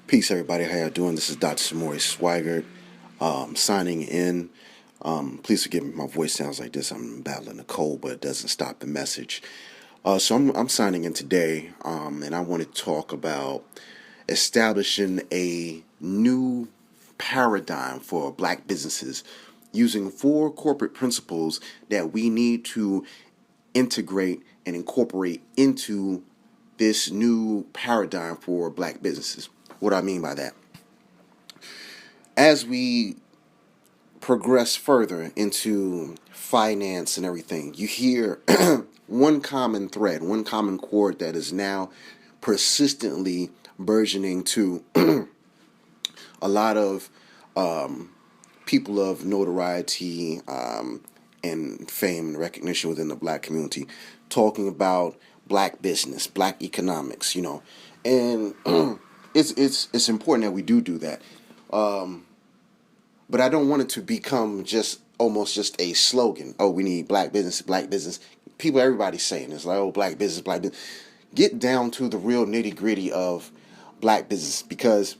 Peace, everybody. How y'all doing? This is Dr. Samori Swygert, signing in. Please forgive me. My voice sounds like this. I'm battling a cold, but it doesn't stop the message. So I'm signing in today, and I want to talk about establishing a new paradigm for Black businesses using 4 corporate principles that we need to integrate and incorporate into this new paradigm for Black businesses. What do I mean by that? As we progress further into finance and everything, you hear one common thread, one common chord that is now persistently burgeoning to a lot of people of notoriety and fame and recognition within the Black community, talking about Black business, Black economics, and it's important that we do that. But I don't want it to become just almost just a slogan. Oh, we need Black business, Black business. Everybody's saying it's like, oh, Black business, Black business. Get down to the real nitty gritty of Black business, because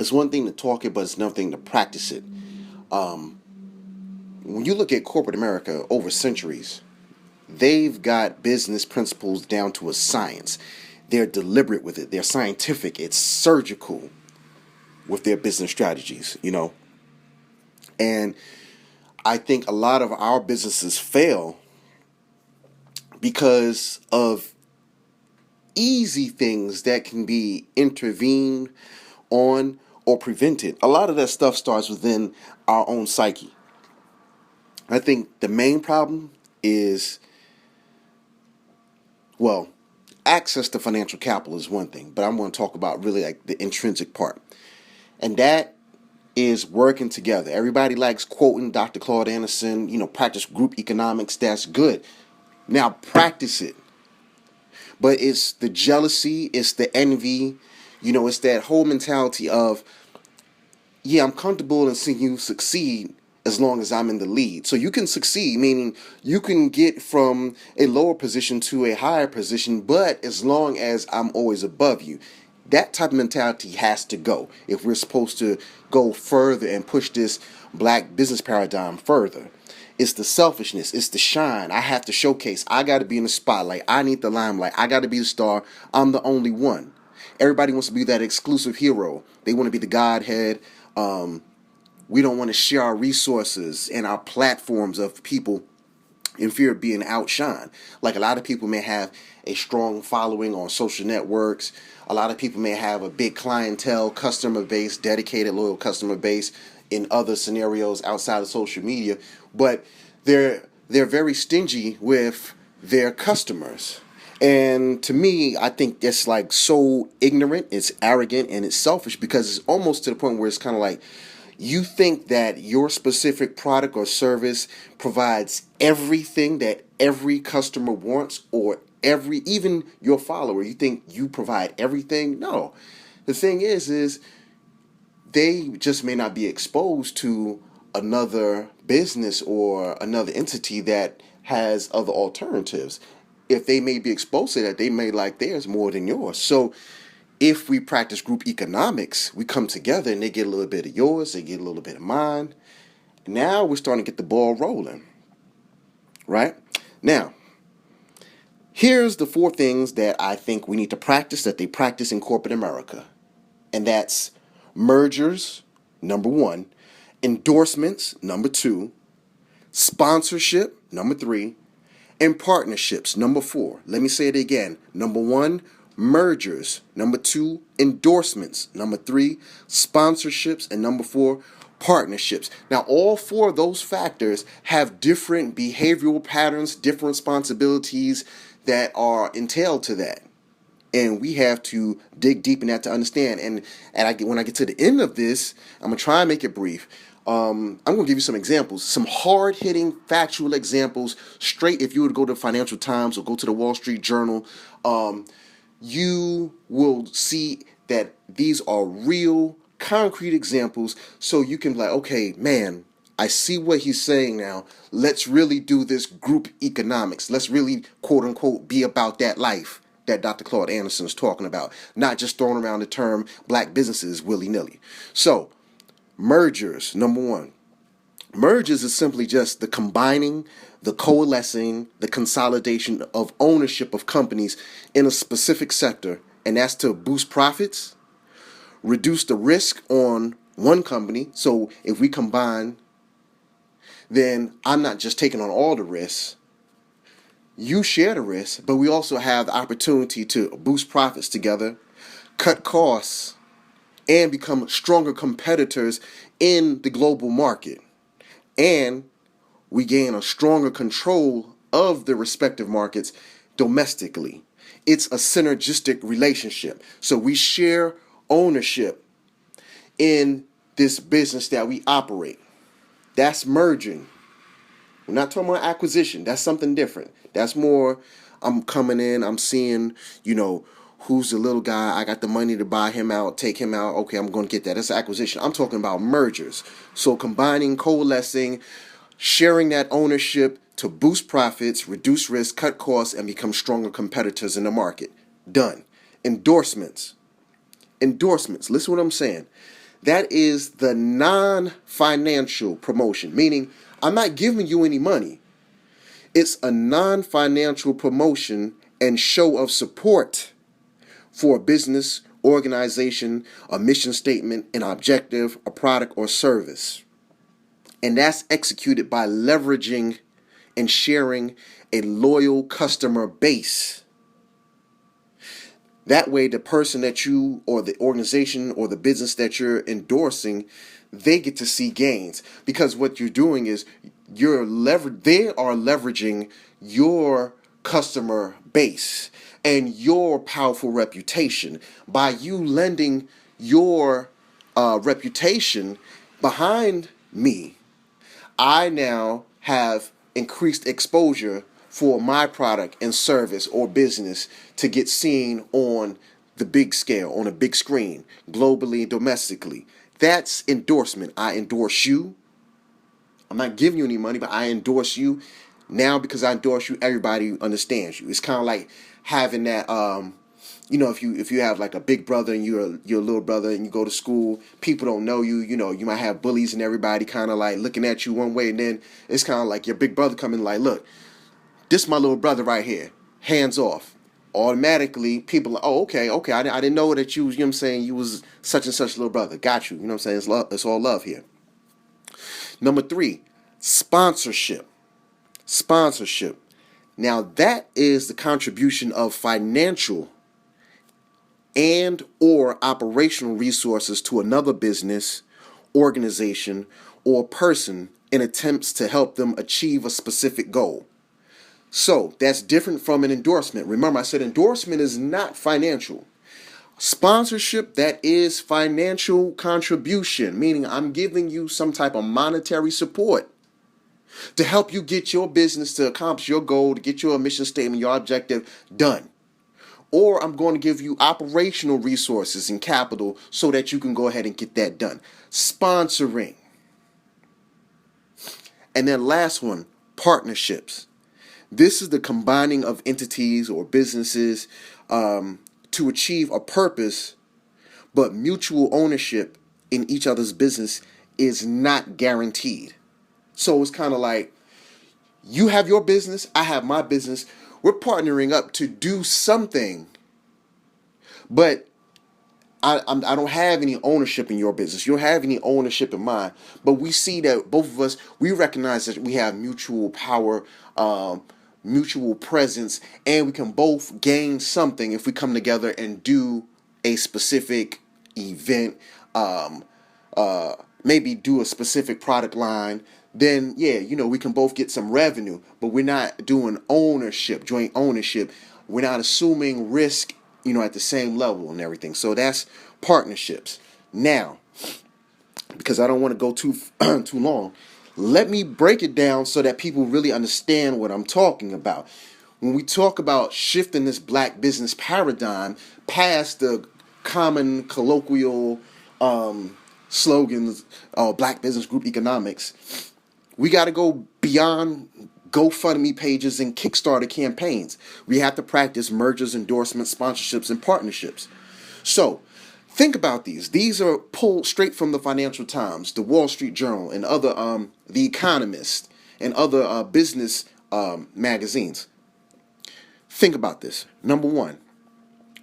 it's one thing to talk it, but it's another thing to practice it. When you look at corporate America over centuries, they've got business principles down to a science. They're deliberate with it. They're scientific. It's surgical with their business strategies, And I think a lot of our businesses fail because of easy things that can be intervened on or prevented. A lot of that stuff starts within our own psyche. I think the main problem is, access to financial capital is one thing, but I'm going to talk about really like the intrinsic part. And that is working together. Everybody likes quoting Dr. Claude Anderson, practice group economics. That's good. Now practice it. But it's the jealousy, it's the envy, it's that whole mentality of, I'm comfortable in seeing you succeed as long as I'm in the lead. So you can succeed, meaning you can get from a lower position to a higher position, but as long as I'm always above you. That type of mentality has to go if we're supposed to go further and push this Black business paradigm further. It's the selfishness. It's the shine. I have to showcase. I got to be in the spotlight. I need the limelight. I got to be the star. I'm the only one. Everybody wants to be that exclusive hero. They want to be the Godhead. We don't want to share our resources and our platforms of people in fear of being outshined. Like a lot of people may have a strong following on social networks. A lot of people may have a big clientele, customer base, dedicated, loyal customer base in other scenarios outside of social media. But they're very stingy with their customers. And to me, I think it's like so ignorant, it's arrogant, and it's selfish, because it's almost to the point where it's kind of like, you think that your specific product or service provides everything that every customer wants, or even your follower. You think you provide everything? No. The thing is they just may not be exposed to another business or another entity that has other alternatives. If they may be exposed to that, they may like theirs more than yours. So if we practice group economics, we come together and they get a little bit of yours, they get a little bit of mine. Now we're starting to get the ball rolling, right? Now, here's the 4 things that I think we need to practice that they practice in corporate America. And that's mergers, number 1, endorsements, number 2, sponsorship, number 3, and partnerships, number 4. Let me say it again. Number 1, mergers. Number 2, endorsements. Number 3, sponsorships. And number 4, partnerships. Now, all 4 of those factors have different behavioral patterns, different responsibilities that are entailed to that. And we have to dig deep in that to understand. And when I get to the end of this, I'm going to try and make it brief. I'm going to give you some examples, some hard-hitting factual examples, straight. If you were to go to the Financial Times or go to the Wall Street Journal, you will see that these are real, concrete examples, so you can be like, okay, man, I see what he's saying now. Let's really do this group economics. Let's really, quote unquote, be about that life. that Dr. Claude Anderson is talking about, not just throwing around the term black businesses willy-nilly. So, mergers, number one. Mergers is simply just the combining, the coalescing, the consolidation of ownership of companies in a specific sector, and that's to boost profits, reduce the risk on one company. So if we combine, then I'm not just taking on all the risks. You share the risk, but we also have the opportunity to boost profits together, cut costs, and become stronger competitors in the global market. And we gain a stronger control of the respective markets domestically. It's a synergistic relationship. So we share ownership in this business that we operate. That's merging. We're not talking about acquisition. That's something different. That's more, I'm coming in, I'm seeing, who's the little guy, I got the money to buy him out, take him out, okay, I'm going to get that. That's acquisition. I'm talking about mergers. So combining, coalescing, sharing that ownership to boost profits, reduce risk, cut costs, and become stronger competitors in the market. Done. Endorsements. Endorsements. Listen to what I'm saying. That is the non-financial promotion, meaning I'm not giving you any money. It's a non-financial promotion and show of support for a business, organization, a mission statement, an objective, a product, or service. And that's executed by leveraging and sharing a loyal customer base. That way, the person that you, or the organization, or the business that you're endorsing, they get to see gains. Because what you're doing is they are leveraging your customer base and your powerful reputation. By you lending your reputation behind me, I now have increased exposure for my product and service or business to get seen on the big scale, on a big screen, globally and domestically. That's endorsement. I endorse you. I'm not giving you any money, but I endorse you. Now, because I endorse you, everybody understands you. It's kind of like having that, if you have like a big brother and you're a little brother and you go to school, people don't know you. You might have bullies and everybody kind of like looking at you one way, and then it's kind of like your big brother coming like, look, this is my little brother right here. Hands off. Automatically, people are, oh, okay. I didn't know that you was, you was such and such little brother. Got you. You know what I'm saying? It's love. It's all love here. Number 3, sponsorship. Sponsorship. Now, that is the contribution of financial and or operational resources to another business, organization, or person in attempts to help them achieve a specific goal. So that's different from an endorsement. Remember, I said endorsement is not financial. Sponsorship, that is financial contribution, meaning I'm giving you some type of monetary support to help you get your business to accomplish your goal, to get your mission statement, your objective done. Or I'm going to give you operational resources and capital so that you can go ahead and get that done. Sponsoring. And then last one, partnerships. This is the combining of entities or businesses to achieve a purpose, but mutual ownership in each other's business is not guaranteed. So it's kind of like you have your business, I have my business. We're partnering up to do something, but I don't have any ownership in your business. You don't have any ownership in mine. But we see that both of us, we recognize that we have mutual power, mutual presence, and we can both gain something if we come together and do a specific event, maybe do a specific product line. Then, we can both get some revenue, but we're not doing ownership, joint ownership. We're not assuming risk, at the same level and everything. So that's partnerships. Now, because I don't want to go too long, let me break it down so that people really understand what I'm talking about. When we talk about shifting this black business paradigm past the common colloquial slogans, black business group economics, we got to go beyond GoFundMe pages and Kickstarter campaigns. We have to practice mergers, endorsements, sponsorships, and partnerships. So, think about these. These are pulled straight from the Financial Times, the Wall Street Journal, and other The Economist, and other business magazines. Think about this. Number one,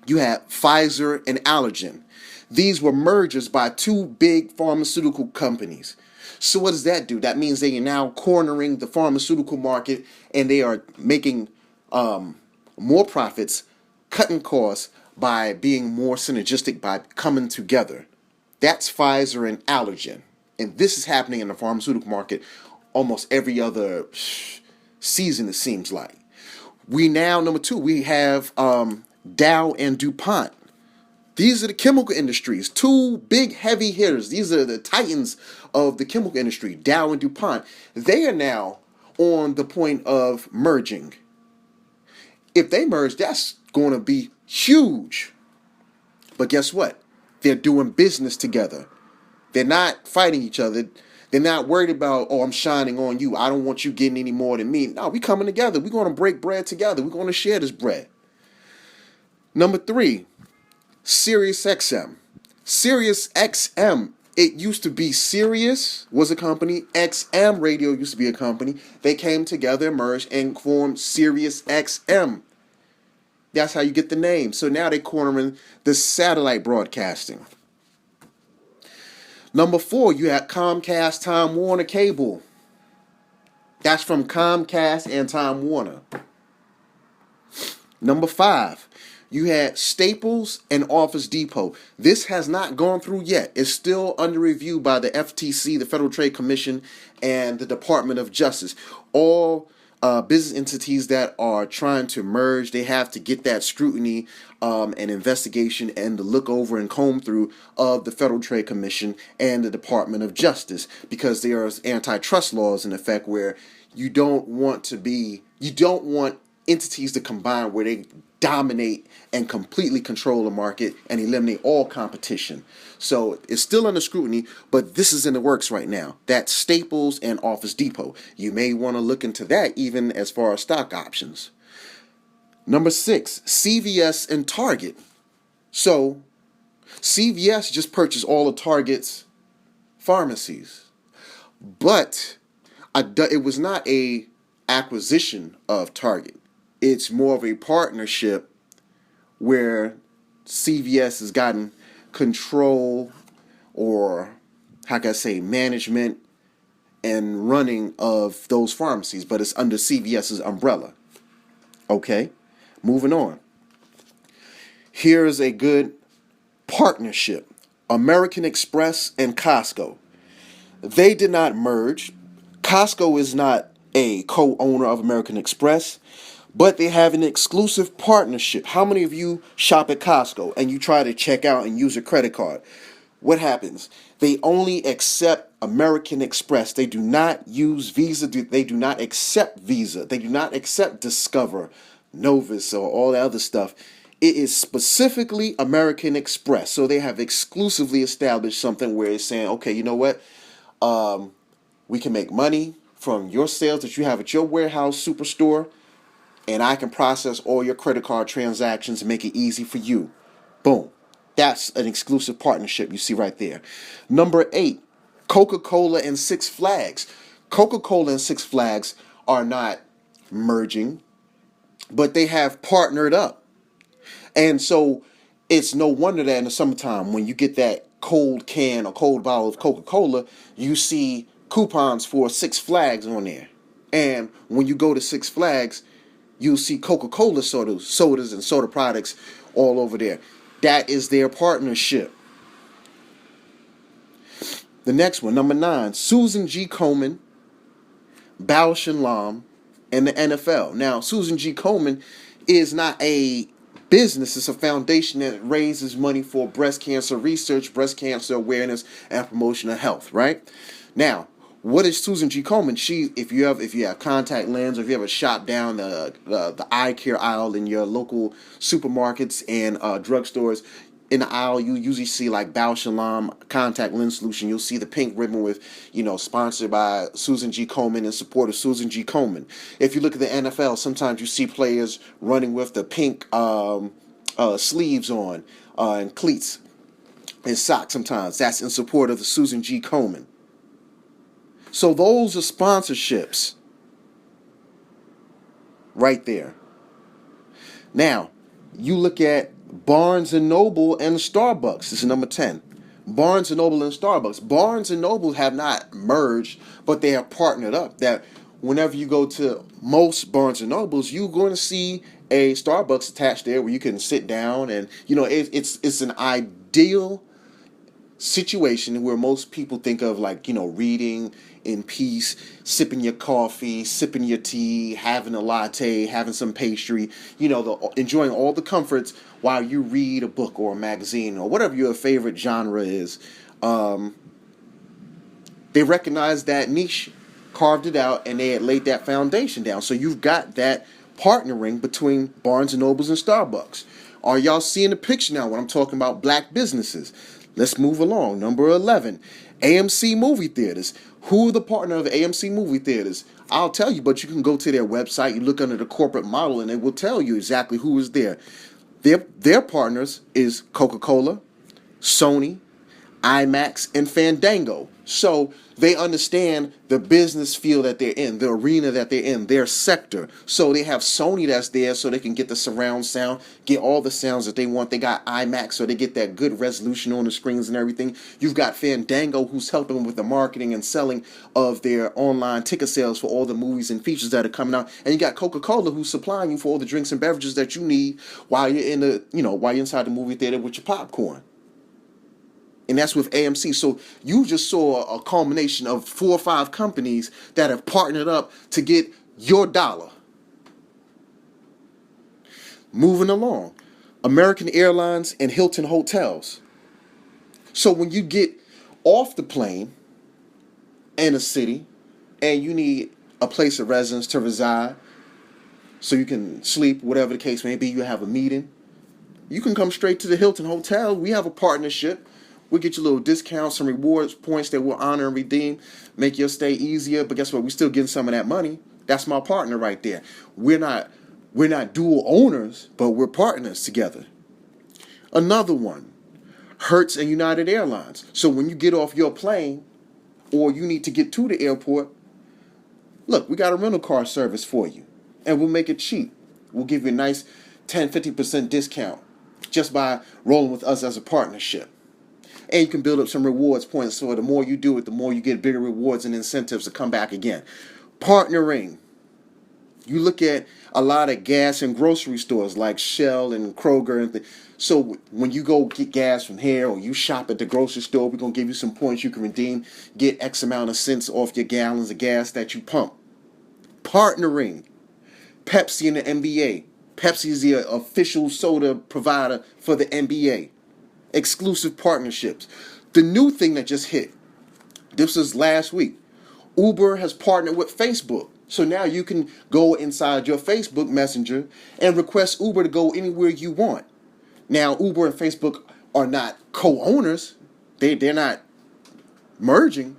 you have Pfizer and Allergen. These were mergers by two big pharmaceutical companies. So what does that do? That means they are now cornering the pharmaceutical market, and they are making more profits, cutting costs by being more synergistic, by coming together. That's Pfizer and Allergen. And this is happening in the pharmaceutical market almost every other season, it seems like. Number two, we have Dow and DuPont. These are the chemical industries, two big heavy hitters. These are the titans of the chemical industry, Dow and DuPont. They are now on the point of merging. If they merge, that's going to be huge. But guess what? They're doing business together. They're not fighting each other. They're not worried about, oh, I'm shining on you. I don't want you getting any more than me. No, we're coming together. We're going to break bread together. We're going to share this bread. Number three, SiriusXM. SiriusXM, it used to be Sirius was a company. XM Radio used to be a company. They came together, merged, and formed SiriusXM. That's how you get the name. So now they're cornering the satellite broadcasting. Number four, you have Comcast, Time Warner Cable. That's from Comcast and Time Warner. Number five, you had Staples and Office Depot. This has not gone through yet. It's still under review by the FTC, the Federal Trade Commission, and the Department of Justice. All business entities that are trying to merge, they have to get that scrutiny and investigation and the look over and comb through of the Federal Trade Commission and the Department of Justice, because there are antitrust laws in effect where you don't want entities to combine where they dominate and completely control the market and eliminate all competition. So it's still under scrutiny, but this is in the works right now. That's Staples and Office Depot. You may want to look into that even as far as stock options. Number six, CVS and Target. So CVS just purchased all of Target's pharmacies, but it was not a acquisition of Target. It's more of a partnership where CVS has gotten control, or how can I say, management and running of those pharmacies, but it's under CVS's umbrella. Okay, moving on. Here's a good partnership. American Express and Costco. They did not merge. Costco is not a co-owner of American Express, but they have an exclusive partnership. How many of you shop at Costco and you try to check out and use a credit card? What happens? They only accept American Express. They do not use Visa. They do not accept Visa. They do not accept Discover, Novus, or all that other stuff. It is specifically American Express. So they have exclusively established something where it's saying, okay, you know what? We can make money from your sales that you have at your warehouse superstore, and I can process all your credit card transactions and make it easy for you. Boom. That's an exclusive partnership you see right there. Number 8, Coca-Cola and Six Flags. Coca-Cola and Six Flags are not merging, but they have partnered up. And so it's no wonder that in the summertime, when you get that cold can or cold bottle of Coca-Cola, you see coupons for Six Flags on there. And when you go to Six Flags, you'll see Coca-Cola sodas and soda products all over there. That is their partnership. The next one, number 9, Susan G. Komen, Bausch and Lomb, and the NFL. Now, Susan G. Komen is not a business. It's a foundation that raises money for breast cancer research, breast cancer awareness, and promotion of health, right? Now, what is Susan G. Komen? If you have contact lens, or if you ever shop down the eye care aisle in your local supermarkets and drugstores, in the aisle, you usually see like Bausch Shalom contact lens solution. You'll see the pink ribbon with, sponsored by Susan G. Komen, in support of Susan G. Komen. If you look at the NFL, sometimes you see players running with the pink sleeves on and cleats and socks sometimes. That's in support of the Susan G. Komen. So those are sponsorships right there. Now, you look at Barnes & Noble and Starbucks. This is number 10. Barnes & Noble and Starbucks. Barnes & Noble have not merged, but they have partnered up. That whenever you go to most Barnes & Nobles, you're going to see a Starbucks attached there where you can sit down, and it's an ideal situation where most people think of, like, reading in peace, sipping your coffee, sipping your tea, having a latte, having some pastry, enjoying all the comforts while you read a book or a magazine or whatever your favorite genre is. They recognized that niche, carved it out, and they had laid that foundation down. So you've got that partnering between Barnes & Nobles and Starbucks. Are y'all seeing the picture now when I'm talking about black businesses? Let's move along. Number 11, AMC movie theaters. Who are the partner of AMC movie theaters? I'll tell you, but you can go to their website, you look under the corporate model, and it will tell you exactly who is there. Their partners is Coca-Cola, Sony, IMAX, and Fandango. So they understand the business field that they're in, the arena that they're in, their sector. So they have Sony that's there so they can get the surround sound, get all the sounds that they want. They got IMAX so they get that good resolution on the screens and everything. You've got Fandango who's helping with the marketing and selling of their online ticket sales for all the movies and features that are coming out. And you got Coca-Cola who's supplying you for all the drinks and beverages that you need while you're while you're inside the movie theater with your popcorn. And that's with AMC. So you just saw a culmination of 4 or 5 companies that have partnered up to get your dollar. Moving along, American Airlines and Hilton Hotels. So when you get off the plane in a city and you need a place of residence to reside so you can sleep, whatever the case may be, you have a meeting, you can come straight to the Hilton Hotel. We have a partnership. We'll get you a little discounts, some rewards points that we'll honor and redeem, make your stay easier. But guess what? We're still getting some of that money. That's my partner right there. We're not dual owners, but we're partners together. Another one, Hertz and United Airlines. So when you get off your plane or you need to get to the airport, look, we got a rental car service for you, and we'll make it cheap. We'll give you a nice 10-50% discount just by rolling with us as a partnership. And you can build up some rewards points, so the more you do it, the more you get bigger rewards and incentives to come back again. Partnering. You look at a lot of gas and grocery stores like Shell and Kroger. So when you go get gas from here or you shop at the grocery store, we're going to give you some points you can redeem. Get X amount of cents off your gallons of gas that you pump. Partnering. Pepsi and the NBA. Pepsi is the official soda provider for the NBA. Exclusive partnerships. The new thing that just hit, this was last week, Uber has partnered with Facebook. So now you can go inside your Facebook Messenger and request Uber to go anywhere you want. Now, Uber and Facebook are not co-owners. They're not merging,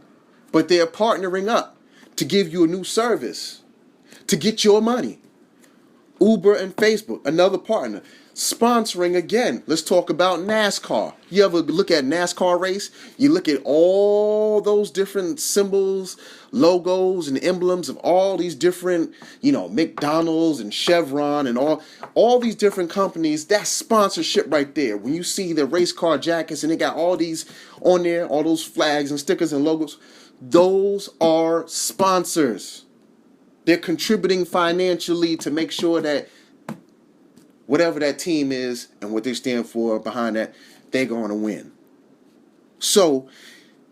but they're partnering up to give you a new service, to get your money. Uber and Facebook, another partner. Sponsoring again. Let's talk about NASCAR. You ever look at NASCAR race? You look at all those different symbols, logos, and emblems of all these different, McDonald's and Chevron and all these different companies. That's sponsorship right there. When you see the race car jackets and they got all these on there, all those flags and stickers and logos, those are sponsors. They're contributing financially to make sure that whatever that team is and what they stand for behind that, they're going to win. So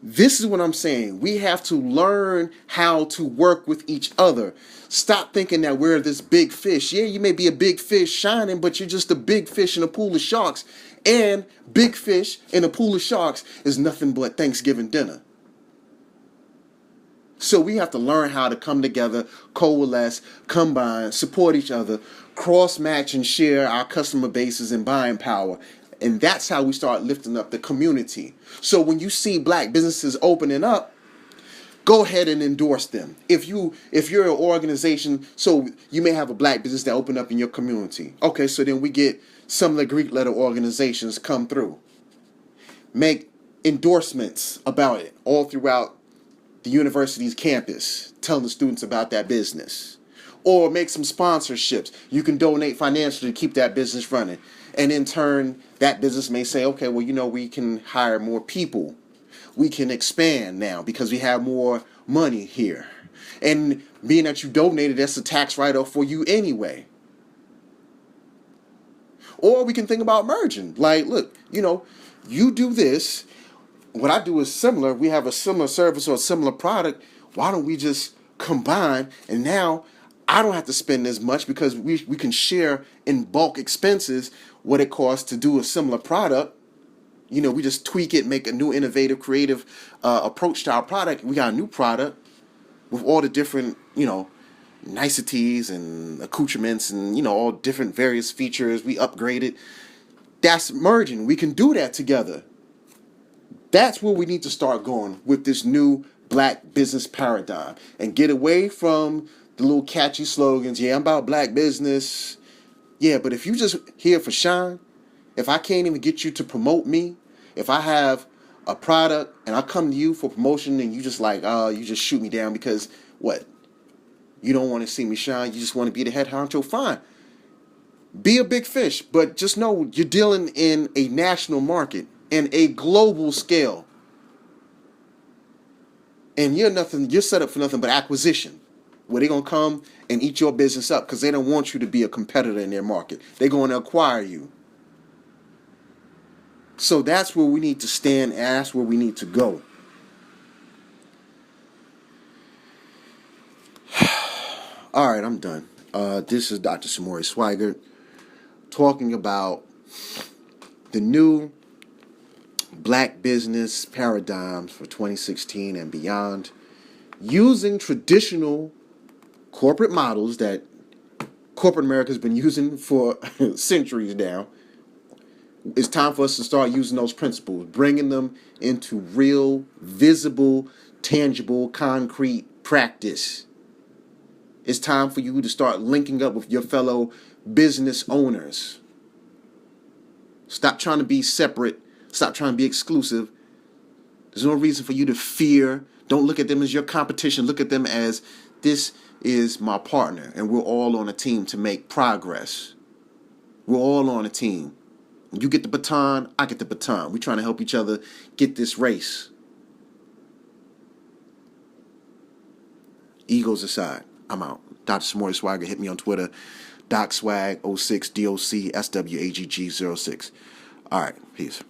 this is what I'm saying. We have to learn how to work with each other. Stop thinking that we're this big fish. Yeah, you may be a big fish shining, but you're just a big fish in a pool of sharks. And big fish in a pool of sharks is nothing but Thanksgiving dinner. So we have to learn how to come together, coalesce, combine, support each other, cross-match and share our customer bases and buying power. And that's how we start lifting up the community. So when you see black businesses opening up, go ahead and endorse them. If you're an organization, so you may have a black business that open up in your community. Okay, so then we get some of the Greek letter organizations come through. Make endorsements about it all throughout the university's campus, telling the students about that business. Or make some sponsorships. You can donate financially to keep that business running. And in turn, that business may say, okay, well, we can hire more people. We can expand now because we have more money here. And being that you donated, that's a tax write-off for you anyway. Or we can think about merging. Like, look, you do this. What I do is similar. We have a similar service or a similar product. Why don't we just combine? And now I don't have to spend as much because we can share in bulk expenses what it costs to do a similar product. We just tweak it, make a new innovative, creative approach to our product. We got a new product with all the different, niceties and accoutrements and, all different various features. We upgrade it. That's merging. We can do that together. That's where we need to start going with this new black business paradigm and get away from the little catchy slogans. Yeah, I'm about black business. Yeah, but if you just here for shine, if I can't even get you to promote me, if I have a product and I come to you for promotion and you just you just shoot me down because what? You don't want to see me shine. You just want to be the head honcho. Fine. Be a big fish, but just know you're dealing in a national market and a global scale. And you're set up for nothing but acquisition. Where they're going to come and eat your business up because they don't want you to be a competitor in their market. They're going to acquire you. So that's where we need to stand, and that's where we need to go. All right, I'm done. This is Dr. Samori Swygert talking about the new black business paradigms for 2016 and beyond, using traditional corporate models that corporate America has been using for centuries now. It's time for us to start using those principles, bringing them into real, visible, tangible, concrete practice. It's time for you to start linking up with your fellow business owners. Stop trying to be separate. Stop trying to be exclusive. There's no reason for you to fear. Don't look at them as your competition. Look at them as this is my partner, and we're all on a team to make progress. We're all on a team. You get the baton, I get the baton. We're trying to help each other get this race. Egos aside, I'm out. Dr. Samori Swagger, hit me on Twitter. DocSwag06, DOC, SWAGG06. All right, peace.